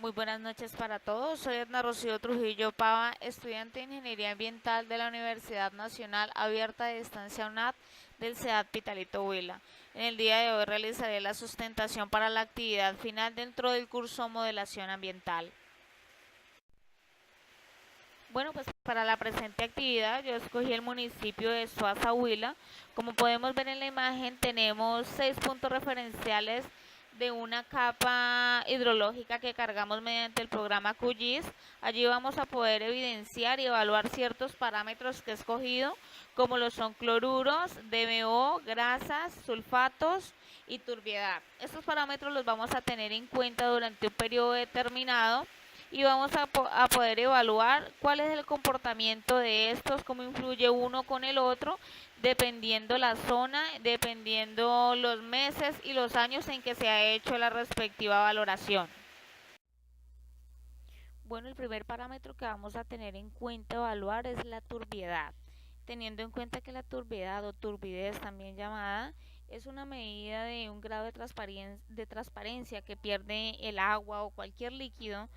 Muy buenas noches para todos. Soy Edna Rocío Trujillo Pava, estudiante de Ingeniería Ambiental de la Universidad Nacional Abierta de Distancia UNAD del CEAD Pitalito Huila. En el día de hoy realizaré la sustentación para la actividad final dentro del curso Modelación Ambiental. Bueno, pues para la presente actividad yo escogí el municipio de Soaza, Huila. Como podemos ver en la imagen, tenemos 6 puntos referenciales de una capa hidrológica que cargamos mediante el programa QGIS. Allí vamos a poder evidenciar y evaluar ciertos parámetros que he escogido, como lo son cloruros, DMO, grasas, sulfatos y turbiedad. Estos parámetros los vamos a tener en cuenta durante un periodo determinado y vamos a poder evaluar cuál es el comportamiento de estos, cómo influye uno con el otro, dependiendo la zona, dependiendo los meses y los años en que se ha hecho la respectiva valoración. Bueno, el primer parámetro que vamos a tener en cuenta evaluar es la turbiedad, teniendo en cuenta que la turbiedad o turbidez también llamada es una medida de un grado de transparencia que pierde el agua o cualquier líquido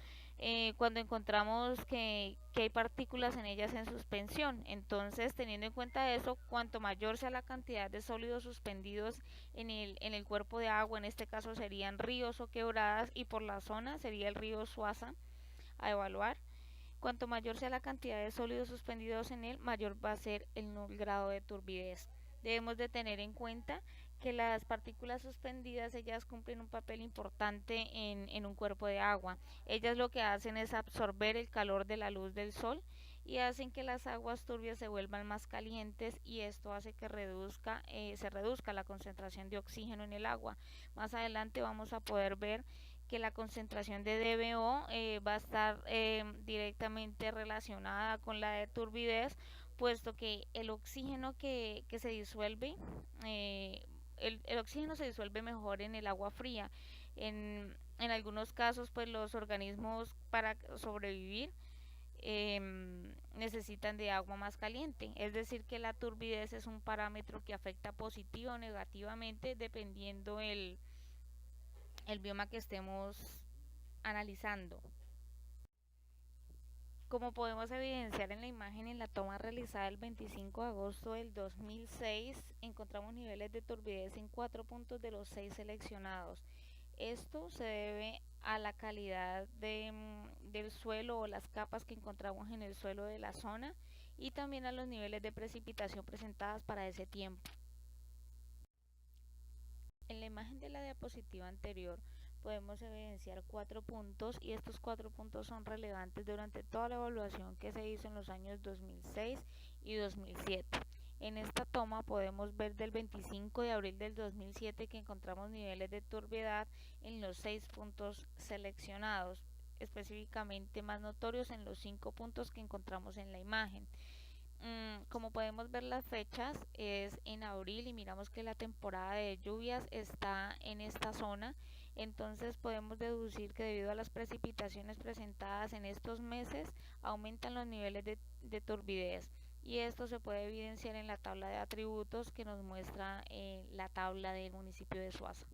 cuando encontramos que hay partículas en ellas en suspensión. Entonces, teniendo en cuenta eso, cuanto mayor sea la cantidad de sólidos suspendidos en el cuerpo de agua, en este caso serían ríos o quebradas, y por la zona sería el río Suaza a evaluar. Cuanto mayor sea la cantidad de sólidos suspendidos en él, mayor va a ser el grado de turbidez. Debemos de tener en cuenta que las partículas suspendidas, ellas cumplen un papel importante en un cuerpo de agua. Ellas lo que hacen es absorber el calor de la luz del sol y hacen que las aguas turbias se vuelvan más calientes, y esto hace que se reduzca la concentración de oxígeno en el agua. Más adelante vamos a poder ver que la concentración de DBO va a estar directamente relacionada con la de turbidez, puesto que el oxígeno que se disuelve, el oxígeno se disuelve mejor en el agua fría. En algunos casos, pues los organismos para sobrevivir necesitan de agua más caliente. Es decir, que la turbidez es un parámetro que afecta positiva o negativamente dependiendo el bioma que estemos analizando. Como podemos evidenciar en la imagen, en la toma realizada el 25 de agosto del 2006, encontramos niveles de turbidez en 4 puntos de los 6 seleccionados. Esto se debe a la calidad del suelo o las capas que encontramos en el suelo de la zona, y también a los niveles de precipitación presentadas para ese tiempo. En la imagen de la diapositiva anterior podemos evidenciar 4 puntos, y estos 4 puntos son relevantes durante toda la evaluación que se hizo en los años 2006 y 2007. En esta toma podemos ver del 25 de abril del 2007 que encontramos niveles de turbiedad en los 6 puntos seleccionados, específicamente más notorios en los 5 puntos que encontramos en la imagen. Como podemos ver, las fechas es en abril y miramos que la temporada de lluvias está en esta zona. Entonces podemos deducir que debido a las precipitaciones presentadas en estos meses aumentan los niveles de turbidez, y esto se puede evidenciar en la tabla de atributos que nos muestra la tabla del municipio de Suaza.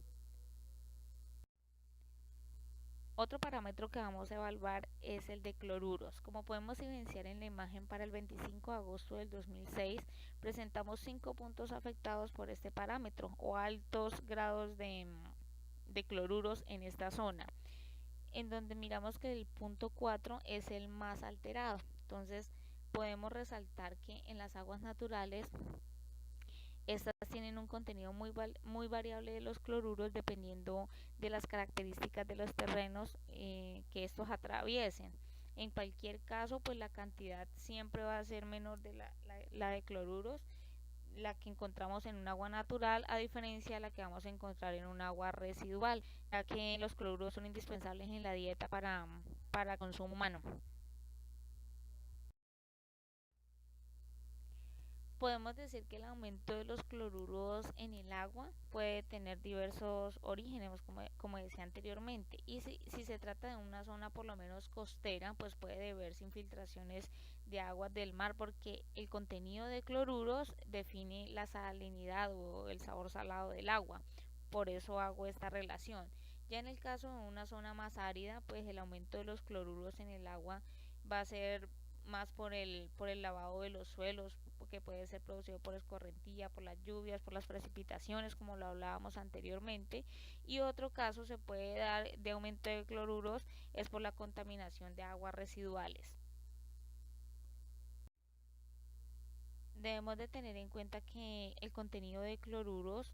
Otro parámetro que vamos a evaluar es el de cloruros. Como podemos evidenciar en la imagen, para el 25 de agosto del 2006 presentamos 5 puntos afectados por este parámetro o altos grados de cloruros en esta zona, en donde miramos que el punto 4 es el más alterado. Entonces podemos resaltar que en las aguas naturales estas tienen un contenido muy variable de los cloruros dependiendo de las características de los terrenos que estos atraviesen. En cualquier caso, pues la cantidad siempre va a ser menor de la de cloruros, la que encontramos en un agua natural, a diferencia de la que vamos a encontrar en un agua residual, ya que los cloruros son indispensables en la dieta para consumo humano. Podemos decir que el aumento de los cloruros en el agua puede tener diversos orígenes, como decía anteriormente, y si se trata de una zona por lo menos costera, pues puede deberse infiltraciones de aguas del mar, porque el contenido de cloruros define la salinidad o el sabor salado del agua. Por eso hago esta relación. Ya en el caso de una zona más árida, pues el aumento de los cloruros en el agua va a ser más por el lavado de los suelos, que puede ser producido por escorrentía, por las lluvias, por las precipitaciones, como lo hablábamos anteriormente. Y otro caso se puede dar de aumento de cloruros es por la contaminación de aguas residuales. Debemos de tener en cuenta que el contenido de cloruros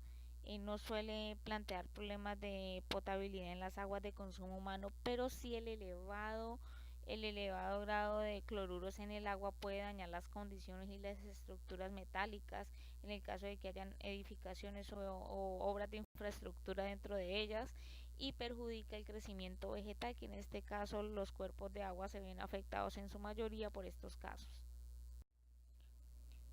no suele plantear problemas de potabilidad en las aguas de consumo humano, pero sí el elevado grado de cloruros en el agua puede dañar las condiciones y las estructuras metálicas en el caso de que hayan edificaciones o obras de infraestructura dentro de ellas, y perjudica el crecimiento vegetal, que en este caso los cuerpos de agua se ven afectados en su mayoría por estos casos.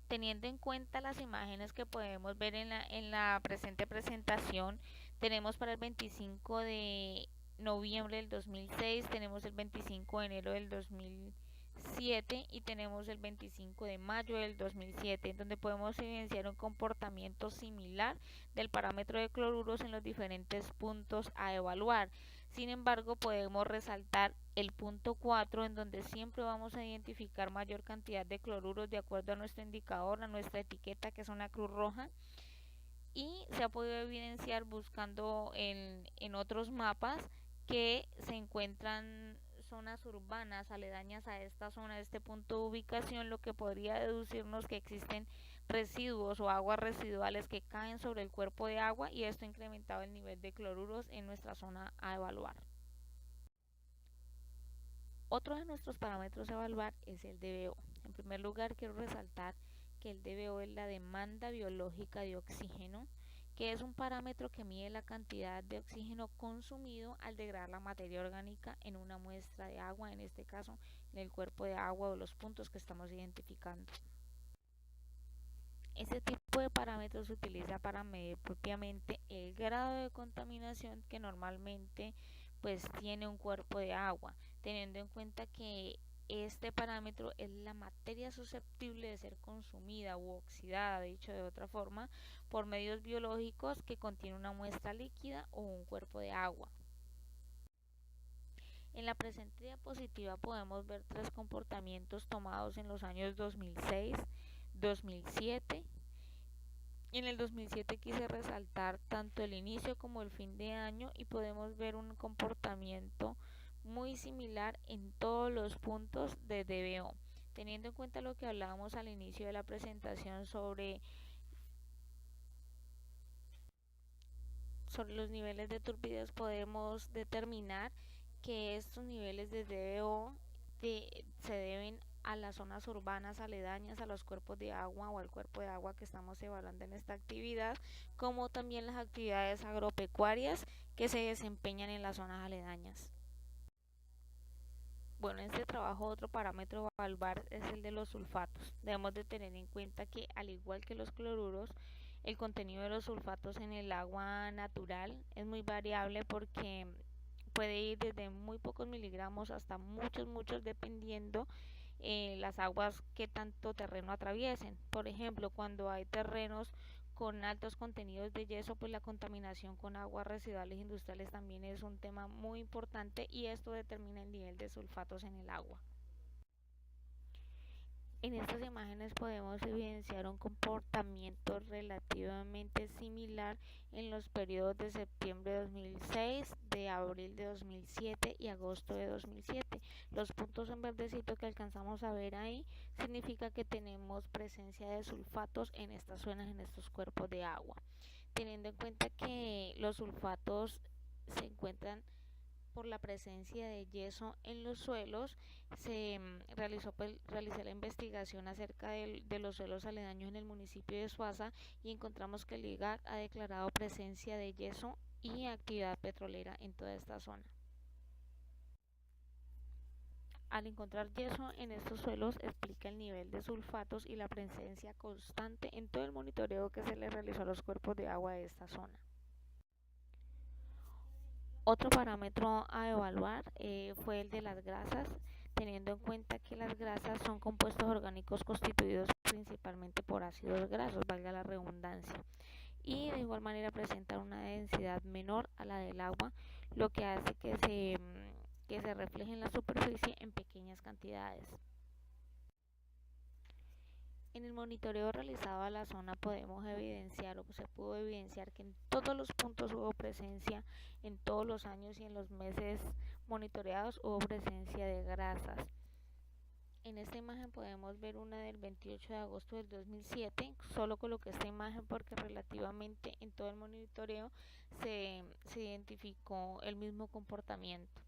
Teniendo en cuenta las imágenes que podemos ver en la presente presentación, tenemos para el 25 de noviembre del 2006, tenemos el 25 de enero del 2007 y tenemos el 25 de mayo del 2007, en donde podemos evidenciar un comportamiento similar del parámetro de cloruros en los diferentes puntos a evaluar. Sin embargo, podemos resaltar el punto 4, en donde siempre vamos a identificar mayor cantidad de cloruros de acuerdo a nuestro indicador, a nuestra etiqueta, que es una cruz roja, y se ha podido evidenciar buscando en otros mapas que se encuentran zonas urbanas aledañas a esta zona, a este punto de ubicación, lo que podría deducirnos que existen residuos o aguas residuales que caen sobre el cuerpo de agua, y esto ha incrementado el nivel de cloruros en nuestra zona a evaluar. Otro de nuestros parámetros a evaluar es el DBO. En primer lugar, quiero resaltar que el DBO es la demanda biológica de oxígeno, que es un parámetro que mide la cantidad de oxígeno consumido al degradar la materia orgánica en una muestra de agua, en este caso en el cuerpo de agua o los puntos que estamos identificando. Este tipo de parámetros se utiliza para medir propiamente el grado de contaminación que normalmente pues tiene un cuerpo de agua, teniendo en cuenta que este parámetro es la materia susceptible de ser consumida u oxidada, dicho de otra forma, por medios biológicos que contiene una muestra líquida o un cuerpo de agua. En la presente diapositiva podemos ver tres comportamientos tomados en los años 2006, 2007. En el 2007 quise resaltar tanto el inicio como el fin de año, y podemos ver un comportamiento muy similar en todos los puntos de DBO. Teniendo en cuenta lo que hablábamos al inicio de la presentación sobre los niveles de turbidez, podemos determinar que estos niveles de DBO se deben a las zonas urbanas aledañas a los cuerpos de agua o al cuerpo de agua que estamos evaluando en esta actividad, como también las actividades agropecuarias que se desempeñan en las zonas aledañas. Bueno, en este trabajo otro parámetro a evaluar es el de los sulfatos. Debemos de tener en cuenta que, al igual que los cloruros, el contenido de los sulfatos en el agua natural es muy variable, porque puede ir desde muy pocos miligramos hasta muchos, dependiendo las aguas que tanto terreno atraviesen. Por ejemplo, cuando hay terrenos con altos contenidos de yeso, pues la contaminación con aguas residuales industriales también es un tema muy importante, y esto determina el nivel de sulfatos en el agua. En estas imágenes podemos evidenciar un comportamiento relativamente similar en los periodos de septiembre de 2006, de abril de 2007 y agosto de 2007. Los puntos en verdecito que alcanzamos a ver ahí significa que tenemos presencia de sulfatos en estas zonas, en estos cuerpos de agua. Teniendo en cuenta que los sulfatos se encuentran por la presencia de yeso en los suelos, se realizó la investigación acerca de los suelos aledaños en el municipio de Suaza, y encontramos que el IGAC ha declarado presencia de yeso y actividad petrolera en toda esta zona. Al encontrar yeso en estos suelos, explica el nivel de sulfatos y la presencia constante en todo el monitoreo que se le realizó a los cuerpos de agua de esta zona. Otro parámetro a evaluar fue el de las grasas, teniendo en cuenta que las grasas son compuestos orgánicos constituidos principalmente por ácidos grasos, valga la redundancia, y de igual manera presentan una densidad menor a la del agua, lo que hace que se refleje en la superficie en pequeñas cantidades. En el monitoreo realizado a la zona podemos evidenciar o se pudo evidenciar que en todos los puntos hubo presencia, en todos los años y en los meses monitoreados hubo presencia de grasas. En esta imagen podemos ver una del 28 de agosto del 2007, solo coloqué esta imagen porque relativamente en todo el monitoreo se identificó el mismo comportamiento.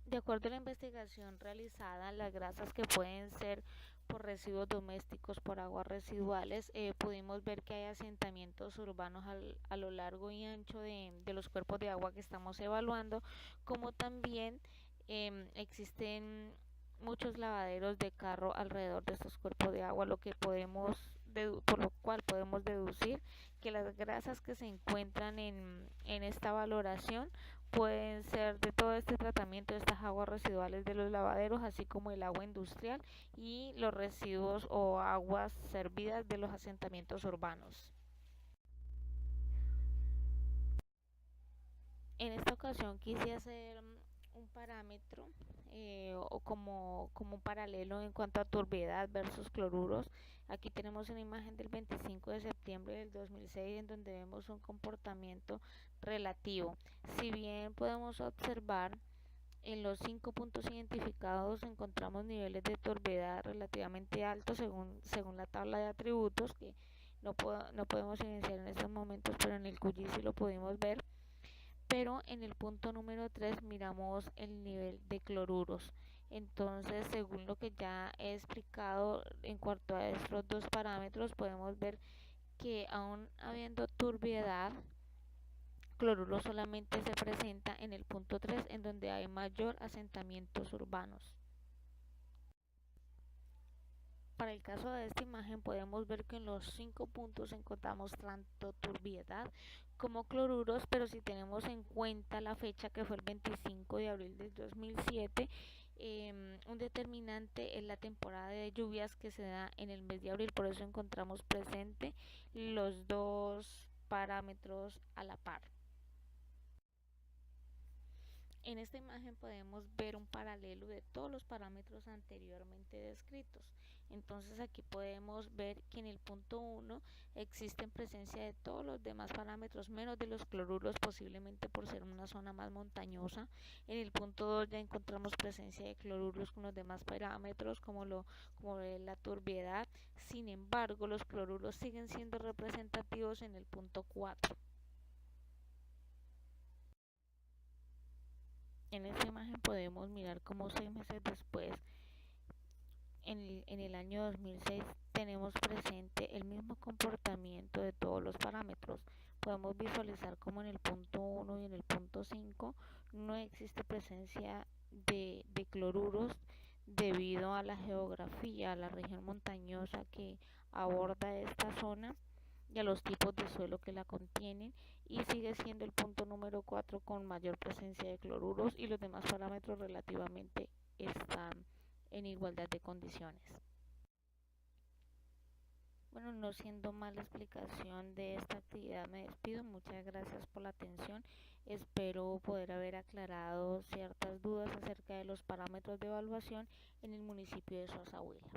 De acuerdo a la investigación realizada, las grasas que pueden ser por residuos domésticos, por aguas residuales, pudimos ver que hay asentamientos urbanos a lo largo y ancho de los cuerpos de agua que estamos evaluando, como también existen muchos lavaderos de carro alrededor de estos cuerpos de agua, por lo cual podemos deducir que las grasas que se encuentran en esta valoración pueden ser de todo este tratamiento de estas aguas residuales de los lavaderos, así como el agua industrial y los residuos o aguas servidas de los asentamientos urbanos. En esta ocasión quise hacer un parámetro o como un paralelo en cuanto a turbiedad versus cloruros. Aquí tenemos una imagen del 25 de septiembre del 2006 en donde vemos un comportamiento relativo. Si bien podemos observar en los 5 puntos identificados encontramos niveles de turbiedad relativamente altos según la tabla de atributos que no podemos evidenciar en estos momentos, pero en el QGIS sí lo pudimos ver. Pero en el punto número 3 miramos el nivel de cloruros. Entonces, según lo que ya he explicado en cuanto a estos dos parámetros, podemos ver que aún habiendo turbiedad, cloruro solamente se presenta en el punto 3, en donde hay mayor asentamientos urbanos. Para el caso de esta imagen podemos ver que en los 5 puntos encontramos tanto turbiedad como cloruros, pero si tenemos en cuenta la fecha que fue el 25 de abril del 2007, un determinante es la temporada de lluvias que se da en el mes de abril, por eso encontramos presente los dos parámetros a la par. En esta imagen podemos ver un paralelo de todos los parámetros anteriormente descritos. Entonces aquí podemos ver que en el punto 1 existe en presencia de todos los demás parámetros menos de los cloruros, posiblemente por ser una zona más montañosa. En el punto 2 ya encontramos presencia de cloruros con los demás parámetros como la turbiedad. Sin embargo, los cloruros siguen siendo representativos en el punto 4. En esta imagen podemos mirar cómo 6 meses después, en el año 2006, tenemos presente el mismo comportamiento de todos los parámetros. Podemos visualizar como en el punto 1 y en el punto 5 no existe presencia de cloruros debido a la geografía, a la región montañosa que aborda esta zona y a los tipos de suelo que la contienen, y sigue siendo el punto número 4 con mayor presencia de cloruros, y los demás parámetros relativamente están en igualdad de condiciones. Bueno, no siendo más la explicación de esta actividad, me despido. Muchas gracias por la atención. Espero poder haber aclarado ciertas dudas acerca de los parámetros de evaluación en el municipio de Soazahuila.